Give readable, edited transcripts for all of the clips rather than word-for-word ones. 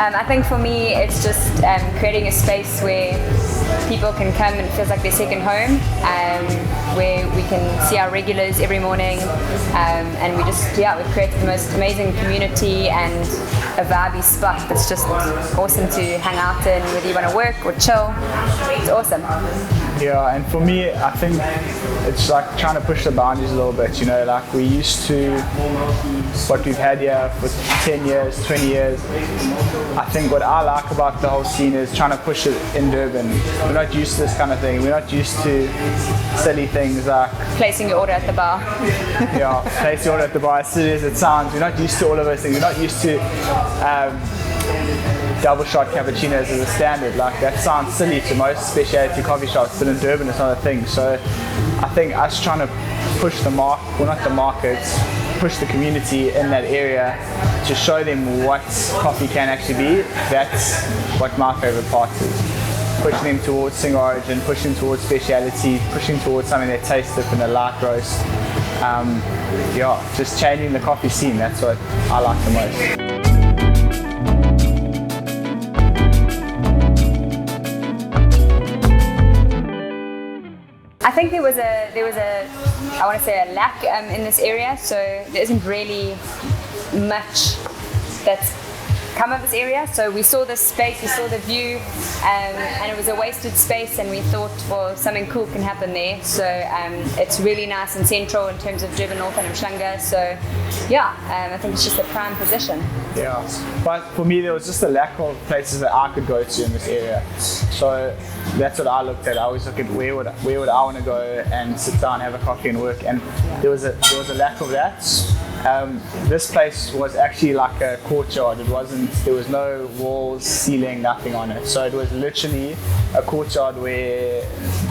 I think for me, it's just creating a space where people can come and it feels like their second home, where we can see our regulars every morning, and we've created the most amazing community and a vibey spot that's just awesome to hang out in, whether you want to work or chill. It's awesome. Yeah, and for me, I think it's like trying to push the boundaries a little bit, you know, like we used to, what we've had here for 10 years, 20 years. I think what I like about the whole scene is trying to push it in Durban. We're not used to this kind of thing. We're not used to silly things like placing your order at the bar. Yeah, place your order at the bar, as silly as it sounds. We're not used to all of those things. We're not used to double shot cappuccinos as a standard. Like that sounds silly to most specialty coffee shops, but in Durban it's not a thing. So I think us trying to push the push the community in that area to show them what coffee can actually be, that's what my favorite part is. Pushing them towards single origin, pushing them towards speciality, pushing towards something that tastes different, a light roast. Just changing the coffee scene, that's what I like the most. I think there was a I want to say a lack in this area, so there isn't really much that's come of this area. So we saw this space, we saw the view, and it was a wasted space, and we thought, well, something cool can happen there. So it's really nice and central in terms of Durban North and Umhlanga. So I think it's just a prime position. Yeah, but for me there was just a lack of places that I could go to in this area. So that's what I looked at. I always look at where would I want to go and sit down, have a coffee and work, and there was a lack of that. This place was actually like a courtyard. There was no walls, ceiling, nothing on it. So it was literally a courtyard where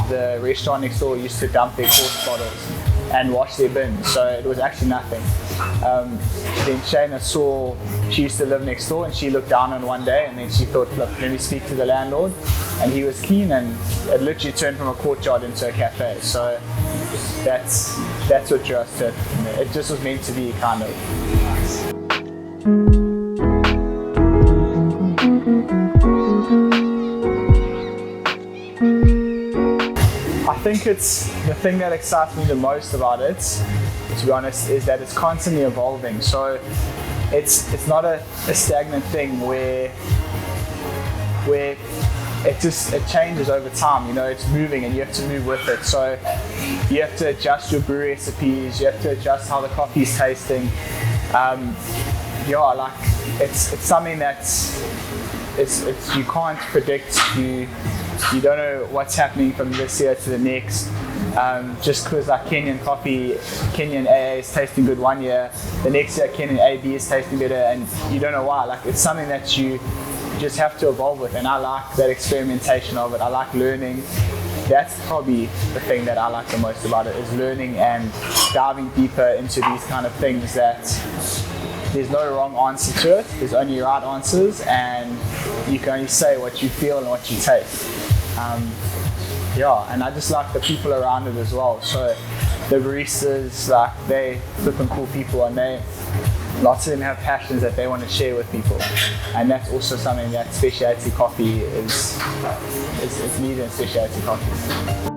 the restaurant next door used to dump their quartz bottles and wash their bins. So it was actually nothing. Then Shaina she used to live next door, and she looked down on one day, and then she thought, look, let me speak to the landlord. And he was keen, and it literally turned from a courtyard into a cafe. So that's what drew us to it. It just was meant to be, kind of. I think it's the thing that excites me the most about it, to be honest, is that it's constantly evolving. So it's not a stagnant thing where it changes over time, you know, it's moving and you have to move with it. So you have to adjust your brew recipes, you have to adjust how the coffee's tasting. It's something that's you can't predict. You don't know what's happening from this year to the next. Just because like Kenyan AA is tasting good one year, the next year Kenyan AB is tasting better, and you don't know why. Like it's something that you just have to evolve with, and I like that experimentation of it. I like learning. That's probably the thing that I like the most about it, is learning and diving deeper into these kind of things that there's no wrong answer to it, there's only right answers, and you can only say what you feel and what you taste. And I just like the people around it as well. So the baristas, like, they flipping cool people, and lots of them have passions that they want to share with people, and that's also something that specialty coffee is needed in specialty coffee.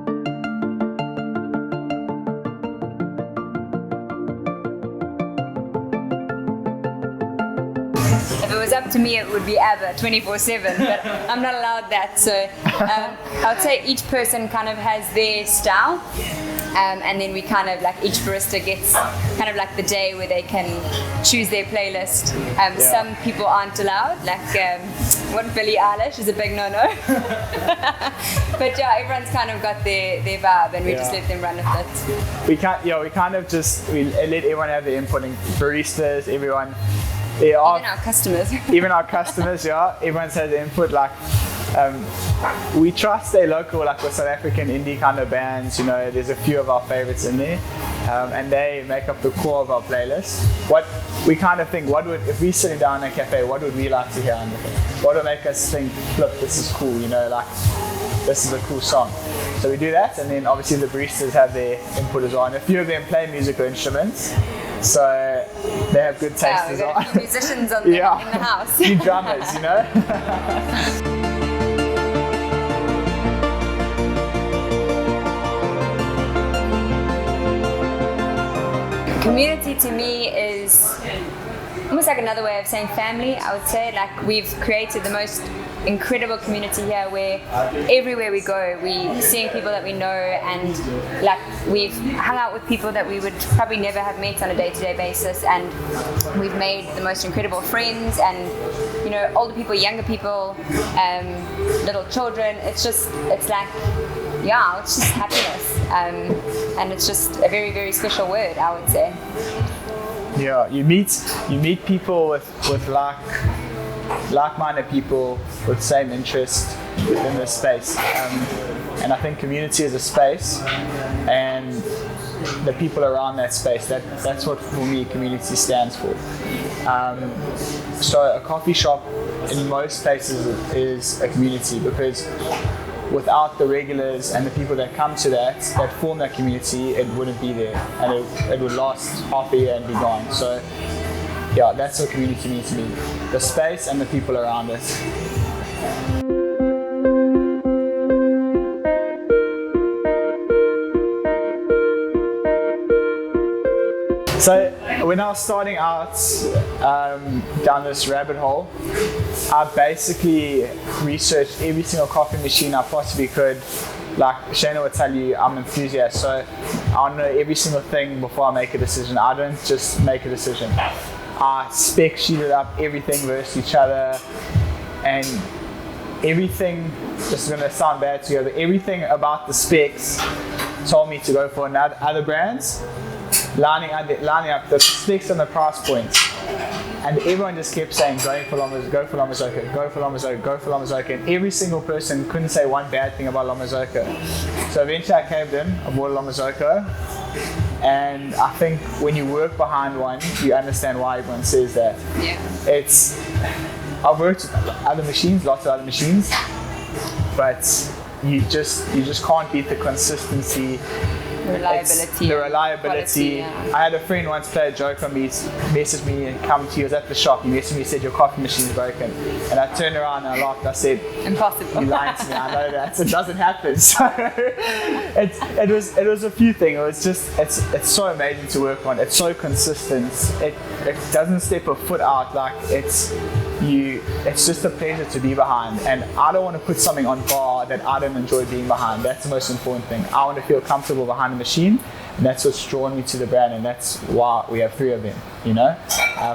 Up to me, it would be ABBA 24/7, but I'm not allowed that. So I would say each person kind of has their style, and then we kind of like each barista gets kind of like the day where they can choose their playlist. Some people aren't allowed, like what Billie Eilish is a big no-no. But everyone's kind of got their vibe, and we just let them run with it. We kind of just let everyone have their input, and baristas, everyone. Even our customers. Everyone has input. Like, we try to stay local, like with South African indie kind of bands. You know, there's a few of our favorites in there, and they make up the core of our playlist. What we kind of think, if we're sitting down in a cafe, what would we like to hear on the thing? What would make us think, look, this is cool, you know, like this is a cool song. So we do that, and then obviously the baristas have their input as well, and a few of them play musical instruments. So they have good taste Yeah, as we've got well. a few musicians in the house. Few drummers, you know. Community to me is almost like another way of saying family. I would say, like, we've created the most incredible community here where everywhere we go we seeing people that we know, and like we've hung out with people that we would probably never have met on a day-to-day basis, and we've made the most incredible friends, and you know, older people, younger people, little children. It's like, yeah, it's just happiness, and it's just a very, very special word, I would say. Yeah, you meet people with like-minded people with same interest within this space, and I think community is a space, and the people around that space, that's what for me community stands for. So a coffee shop in most places is a community, because without the regulars and the people that come to that form that community, it wouldn't be there, and it would last half a year and be gone. So yeah, that's what community means to me: the space and the people around it. So when I was starting out down this rabbit hole, I basically researched every single coffee machine I possibly could. Like Shaina would tell you, I'm an enthusiast, so I know every single thing before I make a decision. I don't just make a decision. I spec sheeted up everything versus each other, and everything, this is going to sound bad to you, but everything about the specs told me to go for other brands, lining up the specs and the price points. And everyone just kept saying, go for Marzocco, go for Marzocco, go for Marzocco. And every single person couldn't say one bad thing about Marzocco. So eventually I caved in, I bought a Marzocco. And I think when you work behind one, you understand why everyone says that. Yeah. I've worked with other machines, lots of other machines, but you just can't beat the consistency. Reliability. The reliability. Quality, yeah. I had a friend once play a joke on me, messaged me and come to, he was at the shop, he messaged me and said, your coffee machine is broken. And I turned around and I laughed, I said, impossible. You lied to me, I know that, it doesn't happen. So it was a few things, it was just, it's so amazing to work on, it's so consistent, it doesn't step a foot out, like it's just a pleasure to be behind, and I don't want to put something on bar that I don't enjoy being behind. That's the most important thing. I want to feel comfortable behind the machine, and that's what's drawn me to the brand, and that's why we have 3 of them, you know,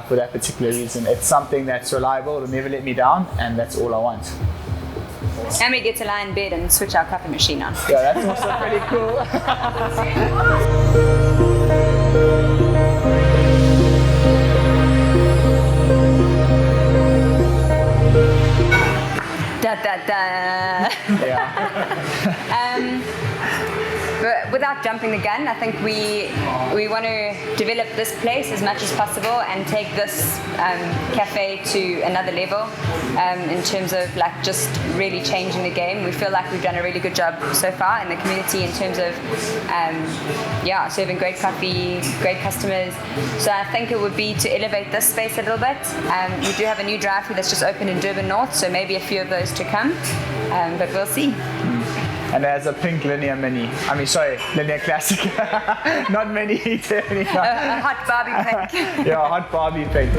for that particular reason. It's something that's reliable, it'll never let me down, and that's all I want. And we get to lie in bed and switch our coffee machine on. Yeah, that's also pretty cool. Da da da. Yeah. But without jumping the gun, I think we want to develop this place as much as possible and take this cafe to another level in terms of like just really changing the game. We feel like we've done a really good job so far in the community in terms of serving great coffee, great customers. So I think it would be to elevate this space a little bit. We do have a new drive-thru that's just opened in Durban North, so maybe a few of those to come, but we'll see. And there's a pink linear mini. Linear classic. Not mini. A hot Barbie pink. Yeah, hot Barbie pink.